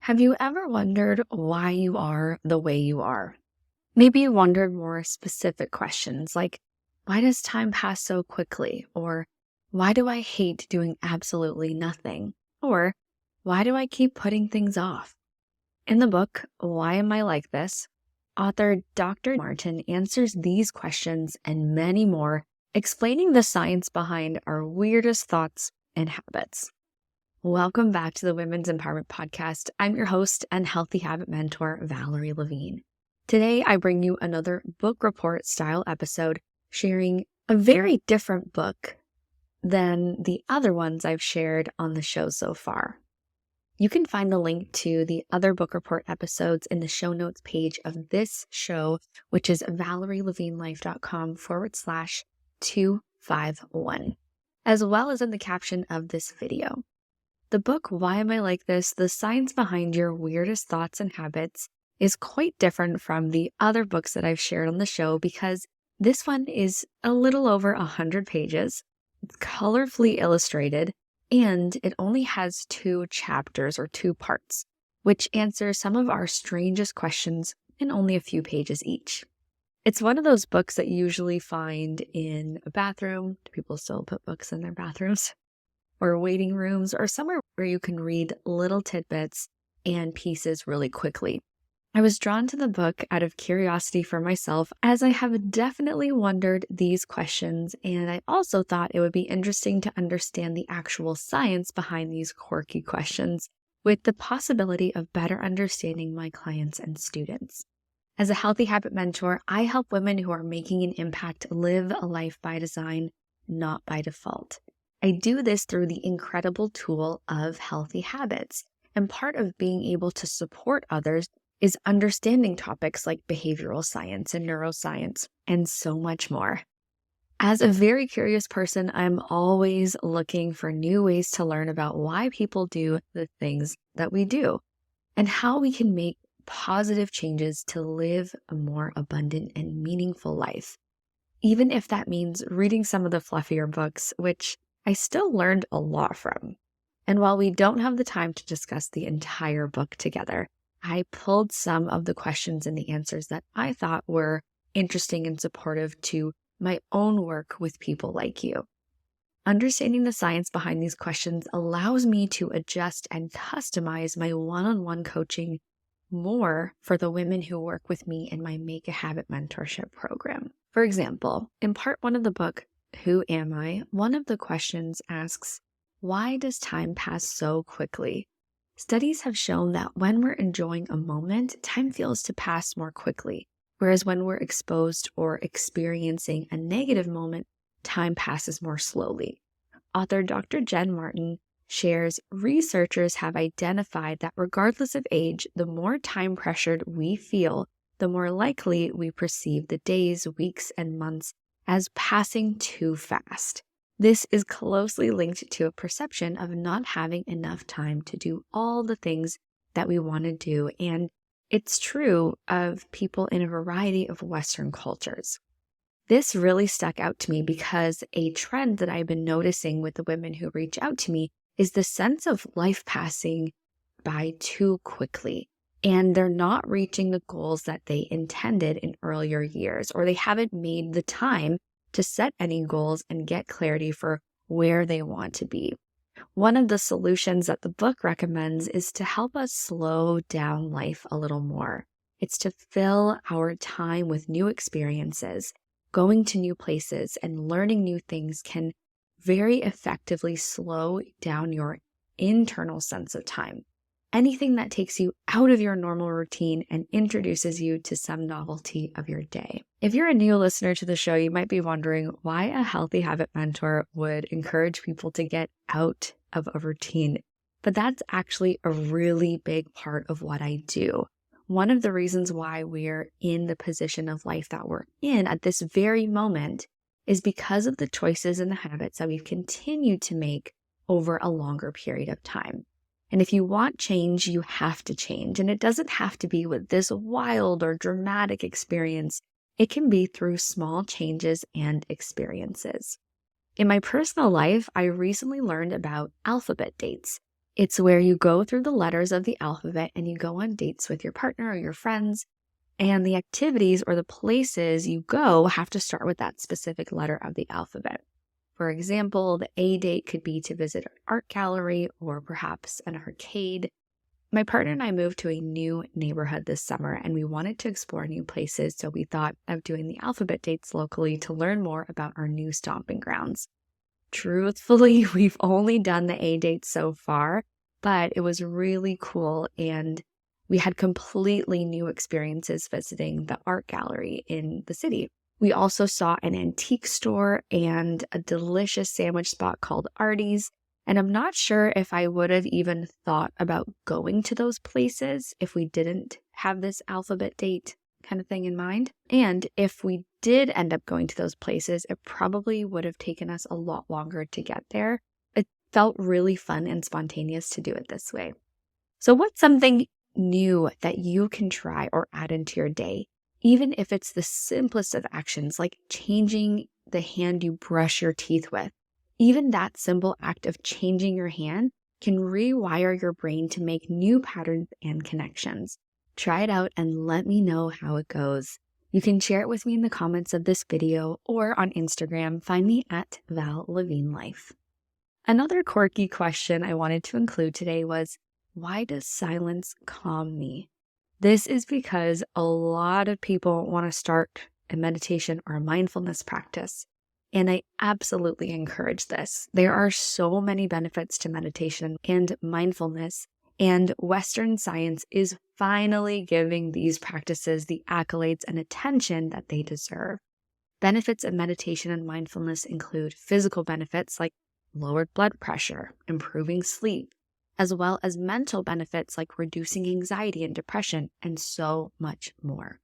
Have you ever wondered why you are the way you are? Maybe you wondered more specific questions like, why does time pass so quickly? Or why do I hate doing absolutely nothing? Or why do I keep putting things off? In the book, Why Am I Like This? Author Dr. Martin answers these questions and many more, explaining the science behind our weirdest thoughts and habits. Welcome back to the Women's Empowerment Podcast. I'm your host and healthy habit mentor, Valerie Levine. Today, I bring you another book report style episode sharing a very different book than the other ones I've shared on the show so far. You can find the link to the other book report episodes in the show notes page of this show, which is valerielevinelife.com/251, as well as in the caption of this video. The book, Why Am I Like This? The Science Behind Your Weirdest Thoughts and Habits, is quite different from the other books that I've shared on the show because this one is a little over 100 pages, it's colorfully illustrated, and it only has 2 chapters or 2 parts, which answer some of our strangest questions in only a few pages each. It's one of those books that you usually find in a bathroom. Do people still put books in their bathrooms? Or waiting rooms, or somewhere where you can read little tidbits and pieces really quickly. I was drawn to the book out of curiosity for myself, as I have definitely wondered these questions, and I also thought it would be interesting to understand the actual science behind these quirky questions, with the possibility of better understanding my clients and students. As a healthy habit mentor, I help women who are making an impact live a life by design, not by default. I do this through the incredible tool of healthy habits, and part of being able to support others is understanding topics like behavioral science and neuroscience, and so much more. As a very curious person, I'm always looking for new ways to learn about why people do the things that we do, and how we can make positive changes to live a more abundant and meaningful life, even if that means reading some of the fluffier books, which I still learned a lot from. And while we don't have the time to discuss the entire book together, I pulled some of the questions and the answers that I thought were interesting and supportive to my own work with people like you. Understanding the science behind these questions allows me to adjust and customize my one-on-one coaching more for the women who work with me in my Make a Habit mentorship program. For example, in part 1 of the book, Who Am I? One of the questions asks, why does time pass so quickly? Studies have shown that when we're enjoying a moment, time feels to pass more quickly, whereas when we're exposed or experiencing a negative moment, time passes more slowly. Author Dr. Jen Martin shares researchers have identified that regardless of age, the more time pressured we feel, the more likely we perceive the days, weeks, and months as passing too fast. This is closely linked to a perception of not having enough time to do all the things that we want to do, and it's true of people in a variety of Western cultures. This really stuck out to me because a trend that I've been noticing with the women who reach out to me is the sense of life passing by too quickly, and they're not reaching the goals that they intended in earlier years, or they haven't made the time to set any goals and get clarity for where they want to be. One of the solutions that the book recommends is to help us slow down life a little more. It's to fill our time with new experiences. Going to new places and learning new things can very effectively slow down your internal sense of time. Anything that takes you out of your normal routine and introduces you to some novelty of your day. If you're a new listener to the show, you might be wondering why a healthy habit mentor would encourage people to get out of a routine. But that's actually a really big part of what I do. One of the reasons why we're in the position of life that we're in at this very moment is because of the choices and the habits that we've continued to make over a longer period of time. And if you want change, you have to change. And it doesn't have to be with this wild or dramatic experience. It can be through small changes and experiences. In my personal life, I recently learned about alphabet dates. It's where you go through the letters of the alphabet and you go on dates with your partner or your friends. And the activities or the places you go have to start with that specific letter of the alphabet. For example, the A date could be to visit an art gallery or perhaps an arcade. My partner and I moved to a new neighborhood this summer and we wanted to explore new places, so we thought of doing the alphabet dates locally to learn more about our new stomping grounds. Truthfully, we've only done the A date so far, but it was really cool and we had completely new experiences visiting the art gallery in the city. We also saw an antique store and a delicious sandwich spot called Artie's. And I'm not sure if I would have even thought about going to those places if we didn't have this alphabet date kind of thing in mind. And if we did end up going to those places, it probably would have taken us a lot longer to get there. It felt really fun and spontaneous to do it this way. So what's something new that you can try or add into your day, even if it's the simplest of actions, like changing the hand you brush your teeth with? Even that simple act of changing your hand can rewire your brain to make new patterns and connections. Try it out and let me know how it goes. You can share it with me in the comments of this video or on Instagram. Find me at Val Levine Life. Another quirky question I wanted to include today was, why does silence calm me? This is because a lot of people want to start a meditation or a mindfulness practice, and I absolutely encourage this. There are so many benefits to meditation and mindfulness, and Western science is finally giving these practices the accolades and attention that they deserve. Benefits of meditation and mindfulness include physical benefits like lowered blood pressure, improving sleep, as well as mental benefits like reducing anxiety and depression, and so much more.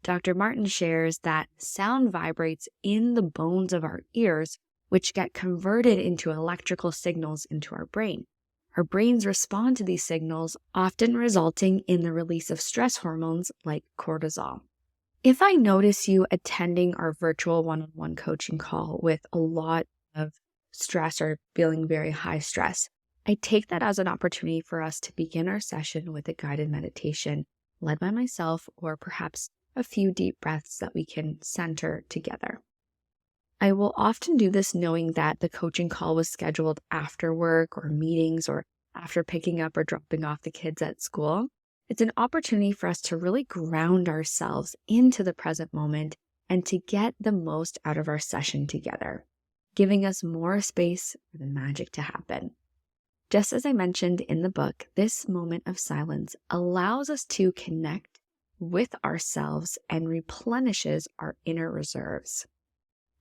Dr. Martin shares that sound vibrates in the bones of our ears, which get converted into electrical signals into our brain. Our brains respond to these signals, often resulting in the release of stress hormones like cortisol. If I notice you attending our virtual one-on-one coaching call with a lot of stress or feeling very high stress, I take that as an opportunity for us to begin our session with a guided meditation led by myself, or perhaps a few deep breaths that we can center together. I will often do this knowing that the coaching call was scheduled after work or meetings or after picking up or dropping off the kids at school. It's an opportunity for us to really ground ourselves into the present moment and to get the most out of our session together, giving us more space for the magic to happen. Just as I mentioned in the book, this moment of silence allows us to connect with ourselves and replenishes our inner reserves.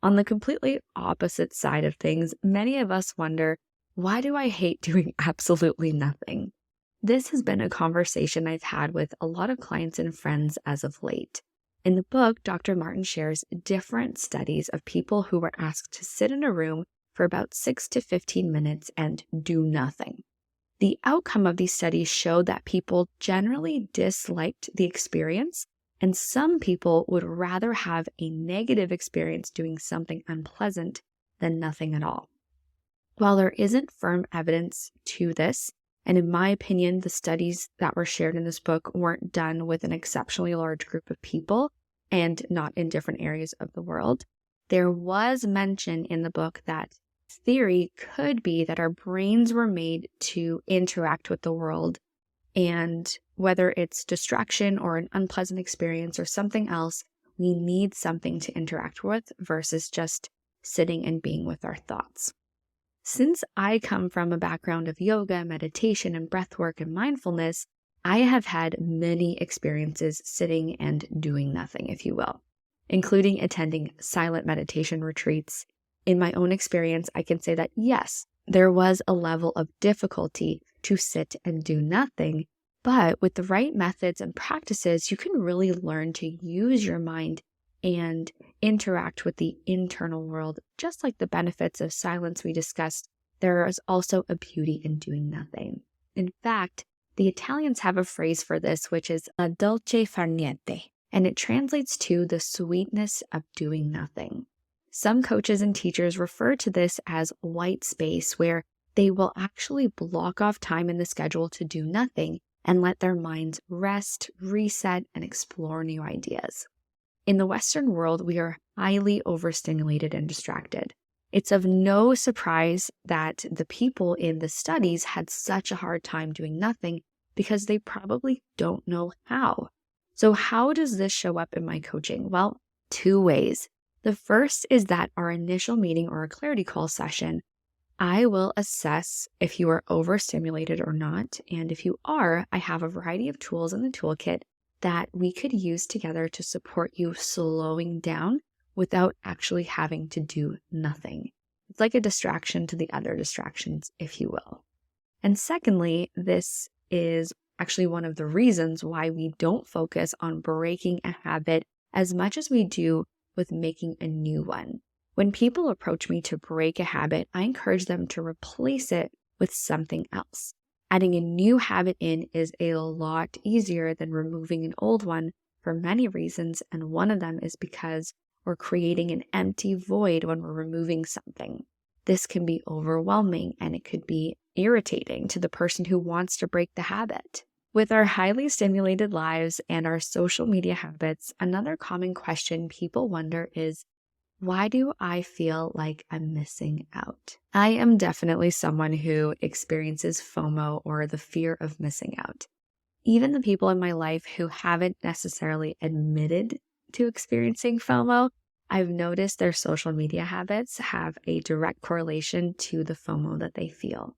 On the completely opposite side of things, many of us wonder, why do I hate doing absolutely nothing? This has been a conversation I've had with a lot of clients and friends as of late. In the book, Dr. Martin shares different studies of people who were asked to sit in a room for about 6 to 15 minutes and do nothing. The outcome of these studies showed that people generally disliked the experience, and some people would rather have a negative experience doing something unpleasant than nothing at all. While there isn't firm evidence to this, and in my opinion, the studies that were shared in this book weren't done with an exceptionally large group of people and not in different areas of the world, there was mention in the book that theory could be that our brains were made to interact with the world, and whether it's distraction or an unpleasant experience or something else, we need something to interact with versus just sitting and being with our thoughts. Since I come from a background of yoga, meditation, and breathwork and mindfulness, I have had many experiences sitting and doing nothing, if you will, including attending silent meditation retreats. In my own experience, I can say that yes, there was a level of difficulty to sit and do nothing, but with the right methods and practices, you can really learn to use your mind and interact with the internal world. Just like the benefits of silence we discussed, there is also a beauty in doing nothing. In fact, the Italians have a phrase for this, which is la dolce far niente, and it translates to the sweetness of doing nothing. Some coaches and teachers refer to this as white space, where they will actually block off time in the schedule to do nothing and let their minds rest, reset, and explore new ideas. In the Western world, we are highly overstimulated and distracted. It's of no surprise that the people in the studies had such a hard time doing nothing because they probably don't know how. So how does this show up in my coaching? Well, two ways. The first is that our initial meeting or a clarity call session, I will assess if you are overstimulated or not. And if you are, I have a variety of tools in the toolkit that we could use together to support you slowing down without actually having to do nothing. It's like a distraction to the other distractions, if you will. And secondly, this is actually one of the reasons why we don't focus on breaking a habit as much as we do with making a new one. When people approach me to break a habit, I encourage them to replace it with something else. Adding a new habit in is a lot easier than removing an old one for many reasons, and one of them is because we're creating an empty void when we're removing something. This can be overwhelming and it could be irritating to the person who wants to break the habit. With our highly stimulated lives and our social media habits, another common question people wonder is, why do I feel like I'm missing out? I am definitely someone who experiences FOMO, or the fear of missing out. Even the people in my life who haven't necessarily admitted to experiencing FOMO, I've noticed their social media habits have a direct correlation to the FOMO that they feel.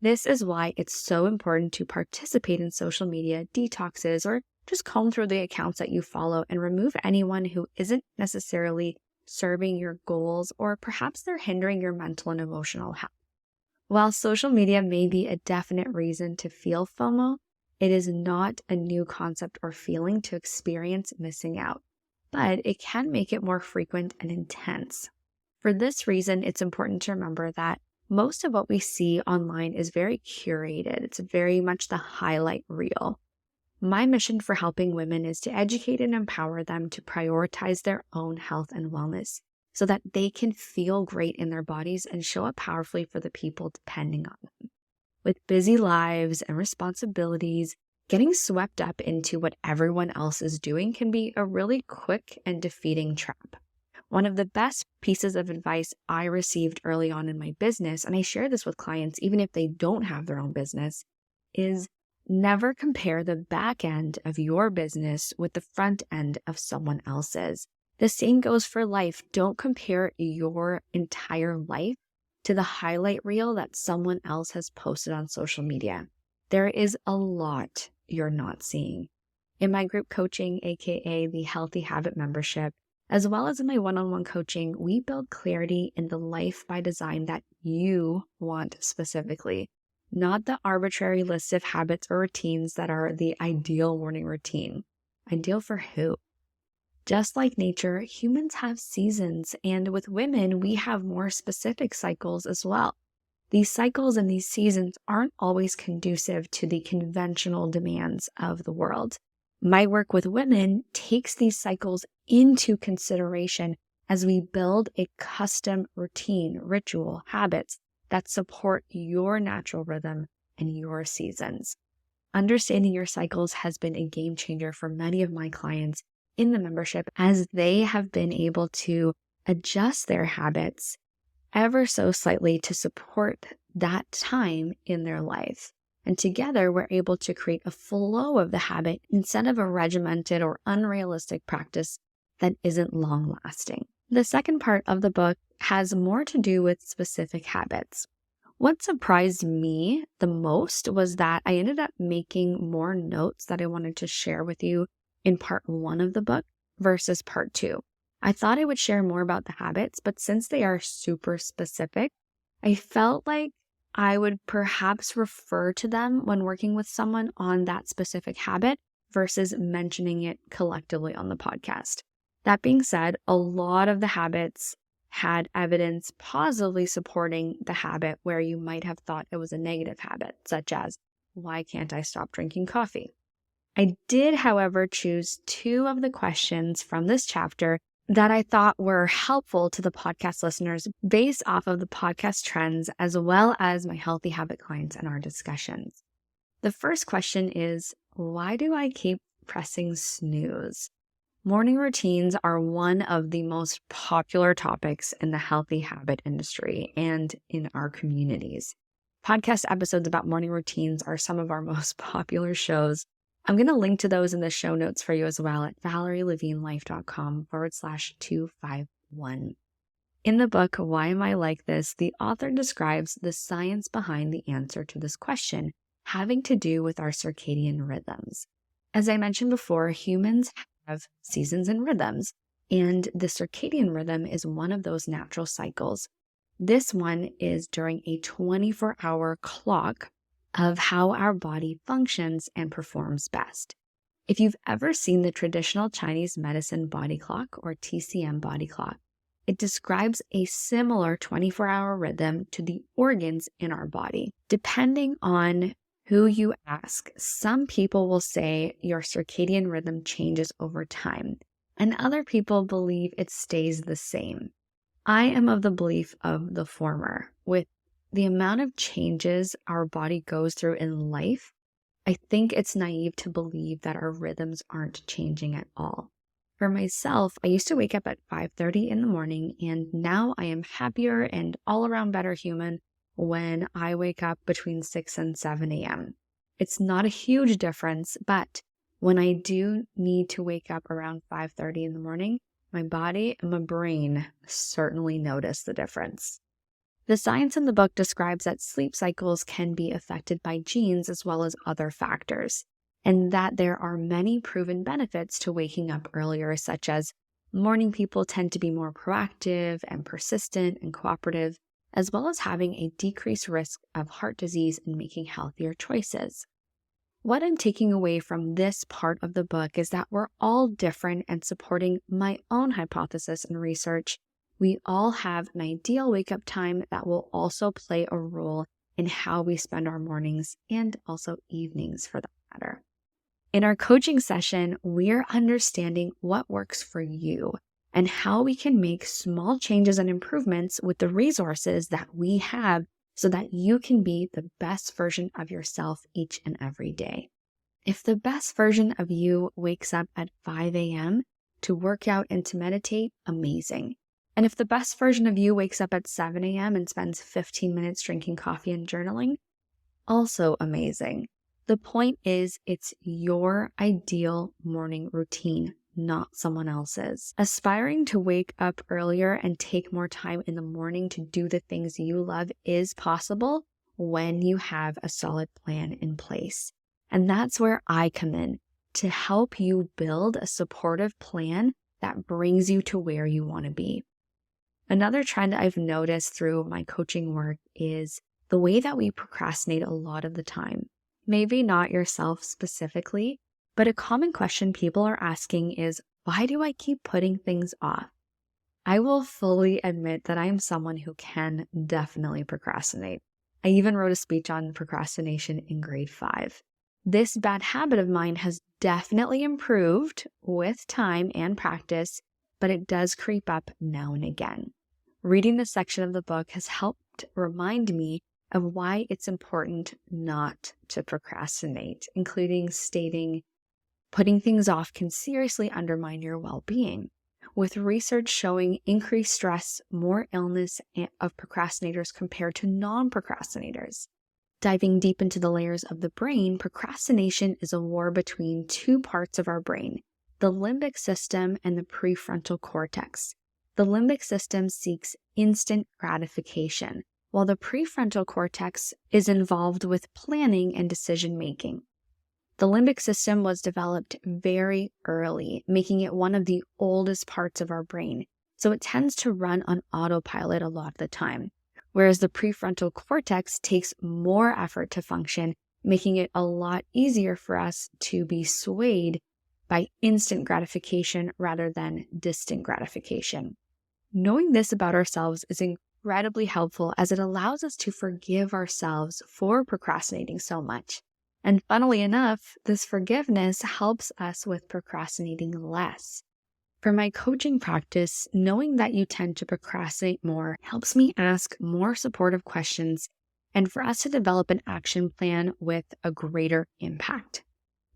This is why it's so important to participate in social media detoxes, or just comb through the accounts that you follow and remove anyone who isn't necessarily serving your goals, or perhaps they're hindering your mental and emotional health. While social media may be a definite reason to feel FOMO, it is not a new concept or feeling to experience missing out, but it can make it more frequent and intense. For this reason, it's important to remember that most of what we see online is very curated. It's very much the highlight reel. My mission for helping women is to educate and empower them to prioritize their own health and wellness so that they can feel great in their bodies and show up powerfully for the people depending on them. With busy lives and responsibilities, getting swept up into what everyone else is doing can be a really quick and defeating trap. One of the best pieces of advice I received early on in my business, and I share this with clients even if they don't have their own business, is never compare the back end of your business with the front end of someone else's. The same goes for life. Don't compare your entire life to the highlight reel that someone else has posted on social media. There is a lot you're not seeing. In my group coaching, aka the Healthy Habit membership, as well as in my one-on-one coaching, we build clarity in the life by design that you want specifically, not the arbitrary list of habits or routines that are the ideal morning routine. Ideal for who? Just like nature, humans have seasons, and with women, we have more specific cycles as well. These cycles and these seasons aren't always conducive to the conventional demands of the world. My work with women takes these cycles into consideration as we build a custom routine, ritual, habits that support your natural rhythm and your seasons. Understanding your cycles has been a game changer for many of my clients in the membership, as they have been able to adjust their habits ever so slightly to support that time in their life. And together, we're able to create a flow of the habit instead of a regimented or unrealistic practice that isn't long lasting. The second part of the book has more to do with specific habits. What surprised me the most was that I ended up making more notes that I wanted to share with you in part 1 of the book versus part 2. I thought I would share more about the habits, but since they are super specific, I felt like I would perhaps refer to them when working with someone on that specific habit versus mentioning it collectively on the podcast. That being said, a lot of the habits had evidence positively supporting the habit where you might have thought it was a negative habit, such as, why can't I stop drinking coffee? I did, however, choose 2 of the questions from this chapter that I thought were helpful to the podcast listeners based off of the podcast trends, as well as my healthy habit clients and our discussions. The first question is, why do I keep pressing snooze? Morning routines are one of the most popular topics in the healthy habit industry and in our communities. Podcast episodes about morning routines are some of our most popular shows. I'm going to link to those in the show notes for you as well at ValerieLevineLife.com/251. In the book, Why Am I Like This?, the author describes the science behind the answer to this question, having to do with our circadian rhythms. As I mentioned before, humans have seasons and rhythms, and the circadian rhythm is one of those natural cycles. This one is during a 24-hour clock of how our body functions and performs best. If you've ever seen the traditional Chinese medicine body clock or TCM body clock, it describes a similar 24-hour rhythm to the organs in our body. Depending on who you ask, some people will say your circadian rhythm changes over time, and other people believe it stays the same. I am of the belief of the former. With the amount of changes our body goes through in life, I think it's naive to believe that our rhythms aren't changing at all. For myself, I used to wake up at 5:30 in the morning, and now I am happier and all-around better human when I wake up between 6 and 7 a.m. It's not a huge difference, but when I do need to wake up around 5:30 in the morning, my body and my brain certainly notice the difference. The science in the book describes that sleep cycles can be affected by genes as well as other factors, and that there are many proven benefits to waking up earlier, such as morning people tend to be more proactive and persistent and cooperative, as well as having a decreased risk of heart disease and making healthier choices. What I'm taking away from this part of the book is that we're all different, and supporting my own hypothesis and research, we all have an ideal wake-up time that will also play a role in how we spend our mornings and also evenings for that matter. In our coaching session, we're understanding what works for you and how we can make small changes and improvements with the resources that we have so that you can be the best version of yourself each and every day. If the best version of you wakes up at 5 a.m. to work out and to meditate, amazing. And if the best version of you wakes up at 7 a.m. and spends 15 minutes drinking coffee and journaling, also amazing. The point is, it's your ideal morning routine, not someone else's. Aspiring to wake up earlier and take more time in the morning to do the things you love is possible when you have a solid plan in place. And that's where I come in, to help you build a supportive plan that brings you to where you want to be. Another trend I've noticed through my coaching work is the way that we procrastinate a lot of the time. Maybe not yourself specifically, but a common question people are asking is, why do I keep putting things off? I will fully admit that I am someone who can definitely procrastinate. I even wrote a speech on procrastination in grade 5. This bad habit of mine has definitely improved with time and practice, but it does creep up now and again. Reading this section of the book has helped remind me of why it's important not to procrastinate, including stating, putting things off can seriously undermine your well-being, with research showing increased stress, more illness of procrastinators compared to non-procrastinators. Diving deep into the layers of the brain, procrastination is a war between two parts of our brain, the limbic system and the prefrontal cortex. The limbic system seeks instant gratification, while the prefrontal cortex is involved with planning and decision-making. The limbic system was developed very early, making it one of the oldest parts of our brain, so it tends to run on autopilot a lot of the time, whereas the prefrontal cortex takes more effort to function, making it a lot easier for us to be swayed by instant gratification rather than distant gratification. Knowing this about ourselves is incredibly helpful, as it allows us to forgive ourselves for procrastinating so much. And funnily enough, this forgiveness helps us with procrastinating less. For my coaching practice, knowing that you tend to procrastinate more helps me ask more supportive questions and for us to develop an action plan with a greater impact.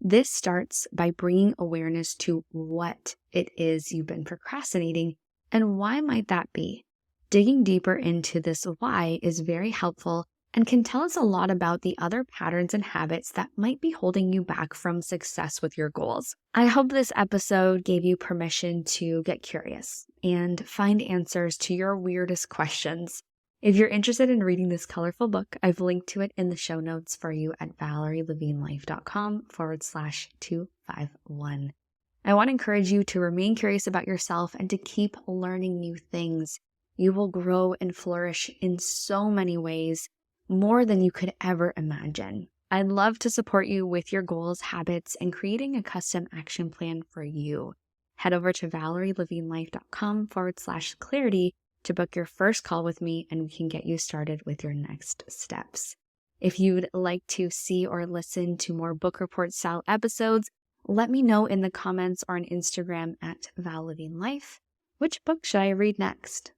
This starts by bringing awareness to what it is you've been procrastinating and why might that be. Digging deeper into this why is very helpful and can tell us a lot about the other patterns and habits that might be holding you back from success with your goals. I hope this episode gave you permission to get curious and find answers to your weirdest questions. If you're interested in reading this colorful book, I've linked to it in the show notes for you at ValerieLevineLife.com/251. I want to encourage you to remain curious about yourself and to keep learning new things. You will grow and flourish in so many ways, more than you could ever imagine. I'd love to support you with your goals, habits, and creating a custom action plan for you. Head over to ValerieLevineLife.com/clarity to book your first call with me, and we can get you started with your next steps. If you'd like to see or listen to more book report style episodes, let me know in the comments or on Instagram at ValLevineLife. Which book should I read next?